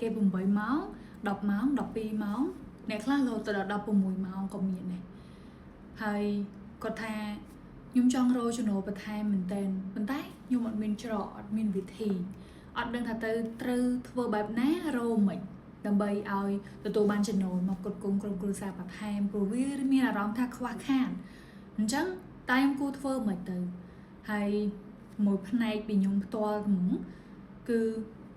គេ8ម៉ោង10ម៉ោង12ម៉ោងអ្នកខ្លះរហូតដល់16ម៉ោងក៏មានដែរហើយគាត់ថាខ្ញុំចង់រកចំណូលបន្ថែមមែនតើប៉ុន្តែខ្ញុំអត់មានច្រកអត់មានវិធីអត់ដឹងថាទៅត្រូវធ្វើបែបណារកមិនដើម្បីឲ្យទទួលបានចំណូលមកគ្រប់គ្រងក្រុមគ្រួសារបន្ថែមព្រោះវាមានអារម្មណ៍ថាខ្វះខាតអញ្ចឹងតែខ្ញុំគួរធ្វើមិនទៅហើយមួយផ្នែកពីខ្ញុំផ្ទាល់ហ្មងគឺ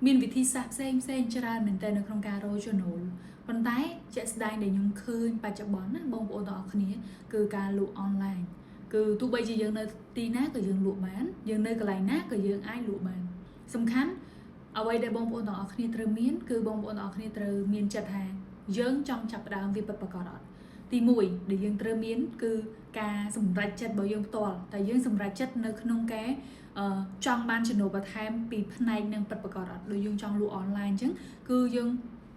មានវិធីសាស្ត្រផ្សេងច្រើនមែនតើនៅក្នុងការរកចំណូលប៉ុន្តែជាក់ស្ដែងដែលខ្ញុំឃើញបច្ចុប្បន្នណាបងប្អូនទាំងអស់គ្នាគឺការលក់អនឡាញគឺទោះបីជាយើងនៅទីណាក៏យើងលក់បានយើងនៅកន្លែងណាក៏យើងអាចលក់បានសំខាន់អ្វីដែលបងប្អូនទាំងអស់គ្នាត្រូវមានគឺបងប្អូនទាំងអស់គ្នាត្រូវមានចិត្តថាយើងចង់ចាប់ផ្ដើមវាពិតប្រាកដអត់ទី1ដែលយើងត្រូវមានគឺការសម្រេចចិត្តរបស់យើងផ្ទាល់តែយើងសម្រេចចិត្តនៅក្នុងការចង់បានចំណូលបន្ថែមពីផ្នែកនឹងពិតប្រាកដអត់ដូចយើងចង់លក់អនឡាញអញ្ចឹងគឺយើង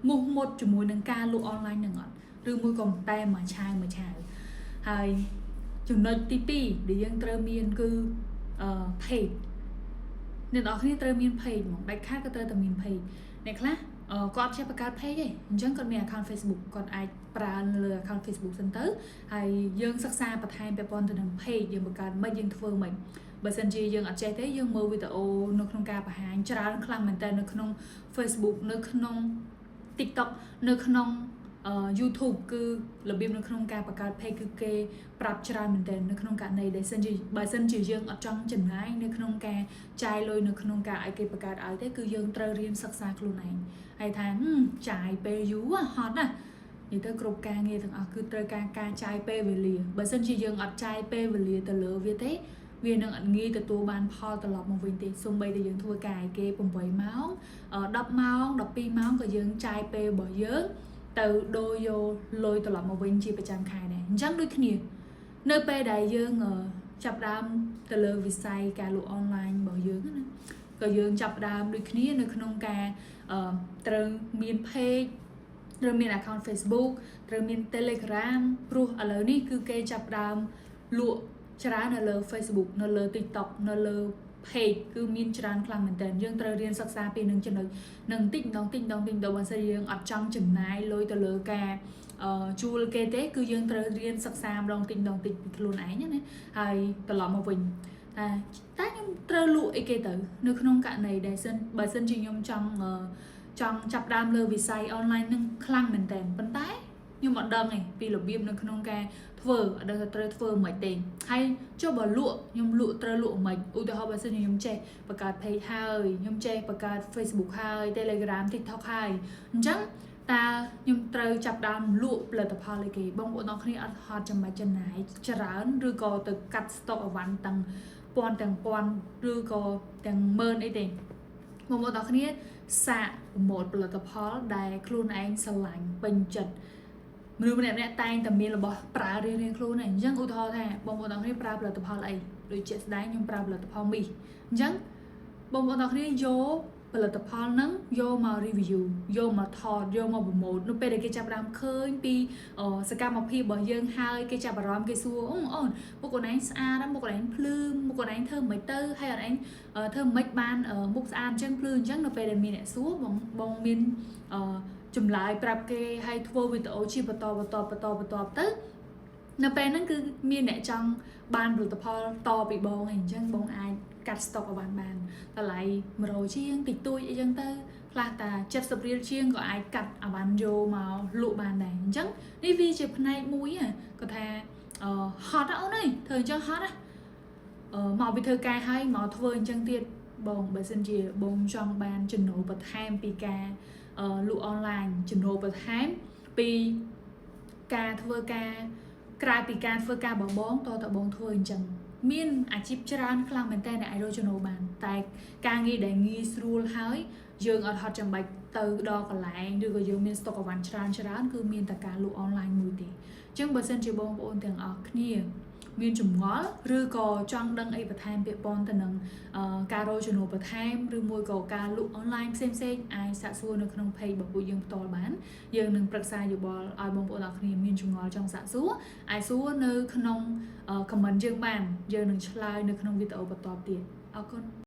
មុខមុតជាមួយនឹងការលក់អនឡាញនឹងអត់ឬមួយក៏តែមួយឆាវហើយចំណុចទី2ដែលយើងត្រូវមានគឺpage អ្នកនរគ្នាត្រូវមាន page ហ្មងដាច់ខាតក៏ត្រូវតែមាន page អ្នកខ្លះគាត់ចេះបង្កើត page ទេអញ្ចឹងគាត់មាន account Facebook គាត់អាចប្រើលើ account Facebook សិនទៅហើយយើងសិក្សាបន្ថែមពាក់ព័ន្ធទៅនឹង page យើងបង្កើតមិនយើងធ្វើមិនបើសិនជាយើងអត់ចេះទេយើងមើលវីដេអូនៅក្នុងការបង្ហាញច្រើនខ្លាំងមែនតើនៅក្នុង Facebook នៅក្នុង TikTok នៅក្នុង YouTube គឺរបៀបនៅក្នុងការបង្កើត page គឺគេប្រាប់ច្រើនមែនតើនៅក្នុងករណីដែលបើសិនជាយើងអត់ចង់ចំណាយនៅក្នុងការចាយលុយនៅក្នុងការឲ្យគេបង្កើតឲ្យទេគឺយើងត្រូវរៀនសិក្សាខ្លួនឯងហើយថាចាយពេលយូរហត់ណានិយាយទៅគ្រប់ការងារទាំងអស់គឺត្រូវការចាយពេលវេលាបើសិនជាយើងអត់ចាយពេលវេលាទៅលើវាទេវានឹងអត់ងាយទទួលបានផលត្រឡប់មកវិញទេសូម្បីតែយើងធ្វើការឲ្យគេ8ម៉ោង10ម៉ោង12ម៉ោងក៏យើងចាយពេលរបស់យើងទៅដូរយកលុយត្រឡប់មកវិញជាប្រចាំខែដែរអញ្ចឹងដូចគ្នានៅពេលដែលយើងចាប់ដើមទៅលើវិស័យការលក់អនឡាញរបស់យើងណាក៏យើងចាប់ដើមដូចគ្នានៅក្នុងការត្រូវមាន page ត្រូវមាន account Facebook ត្រូវមាន Telegram ព្រោះឥឡូវនេះគឺគេចាប់ដើមលក់ច្រើននៅលើ Facebook នៅលើ TikTok នៅលើ page គឺមានច្រើនខ្លាំងមែនតើយើងត្រូវរៀនសិក្សាពីនឹងចំណុចនឹងតិចម្ដងបើសិនយើងអត់ចង់ចំណាយលុយទៅលើការជួលគេទេគឺយើងត្រូវរៀនសិក្សាម្ដងតិចពីខ្លួនឯងណាហើយត្រឡប់មកវិញតែខ្ញុំត្រូវលក់អីគេទៅនៅក្នុងករណីដែលបើសិនជាខ្ញុំចង់ចាប់ដើមលើវិស័យ online នឹងខ្លាំងមែនតើប៉ុន្តែខ្ញុំអត់ដឹងទេពីរបៀបនៅក្នុងការធ្វើអត់ដឹងថាត្រូវធ្វើមិនទេហើយចុះបើលក់ខ្ញុំលក់ត្រូវលក់មិនឧទាហរណ៍បើសិនជាខ្ញុំចេះបង្កើត page ហើយខ្ញុំចេះបង្កើត Facebook ហើយ Telegram TikTok ហើយអញ្ចឹងតើខ្ញុំត្រូវចាប់ដើមលក់ផលិតផលអីគេបងប្អូនអរគ្នាអត់ហត់ចាំបាច់ចំណាយច្រើនឬក៏ទៅកាត់ stock អវ៉ាន់ទាំងពាន់ឬក៏ទាំងម៉ឺនអីទេបងប្អូនអរគ្នាសាកប្រមូលផលិតផលដែលខ្លួនឯងស្រឡាញ់ពេញចិត្តមនុស្សម្នាក់តែងតែមានរបស់ប្រើរៀងខ្លួនហ្នឹងអញ្ចឹងឧទាហរណ៍ថាបងប្អូនទាំងគ្នាប្រើផលិតផលអីដូចជាស្ដែងខ្ញុំប្រើផលិតផលមីអញ្ចឹងបងប្អូនទាំងគ្នាយកផលិតផលហ្នឹងយកមក review យកមកថតយកមក promote នៅពេលដែលគេចាប់ផ្ដើមឃើញពីសកម្មភាពរបស់យើងហើយគេចាប់អារម្មណ៍គេសួរអូនមុខកូនឯងស្អាតមុខកូនឯងភ្លឺមុខកូនឯងធ្វើមិនទៅហើយអត់ឯងធ្វើមិនបានមុខស្អាតអញ្ចឹងភ្លឺអញ្ចឹងនៅពេលដែលមានអ្នកសួរបងមានចម្លើយប្រាប់គេហើយធ្វើវីដេអូជាបន្តទៅនៅពេលហ្នឹងគឺមានអ្នកចង់បានផលិតផលតពីបងអញ្ចឹងបងអាចកាត់ stock ឲ្យបានតម្លៃ100ជាងតិចតួចអីចឹងទៅខ្លះតា70រៀលជាងក៏អាចកាត់ឲ្យបានយកមកលក់បានដែរអញ្ចឹងនេះវាជាផ្នែកមួយគាត់ថាហត់អូនអើយធ្វើអញ្ចឹងហត់មកពីធ្វើការហើយមកធ្វើអញ្ចឹងទៀតបងបើសិនជាបងចង់បានចំណូលបន្ថែមពីការលក់អនឡាញចំណូលបន្ថែមពីការធ្វើការក្រៅពីការធ្វើការបងតើបងធ្វើអញ្ចឹងមានអាជីពច្រើនខ្លាំងមែនតើអ្នកអាចរកចំណូលបានតែការងារដែលងាយស្រួលហើយយើងអត់ហត់ចាំបាច់ទៅដល់កន្លែងឬក៏យើងមាន stock អវ៉ាន់ច្រើនគឺមានតែការលក់អនឡាញមួយទេអញ្ចឹងបើសិនជាបងប្អូនទាំងអស់គ្នាមានចម្ងល់ឬក៏ចង់ដឹងអីបន្ថែមពាក់ព័ន្ធទៅនឹងការរកចំណូលបន្ថែមឬមួយក៏ការលក់អនឡាញផ្សេងអាចសាកសួរនៅក្នុង page របស់ពួកយើងផ្ទាល់បានយើងនឹងប្រឹក្សាយោបល់ឲ្យបងប្អូនអរគ្នាមានចម្ងល់ចង់សាកសួរអាចសួរនៅក្នុង comment យើងបានយើងនឹងឆ្លើយនៅក្នុងវីដេអូបន្តទៀតអរគុណ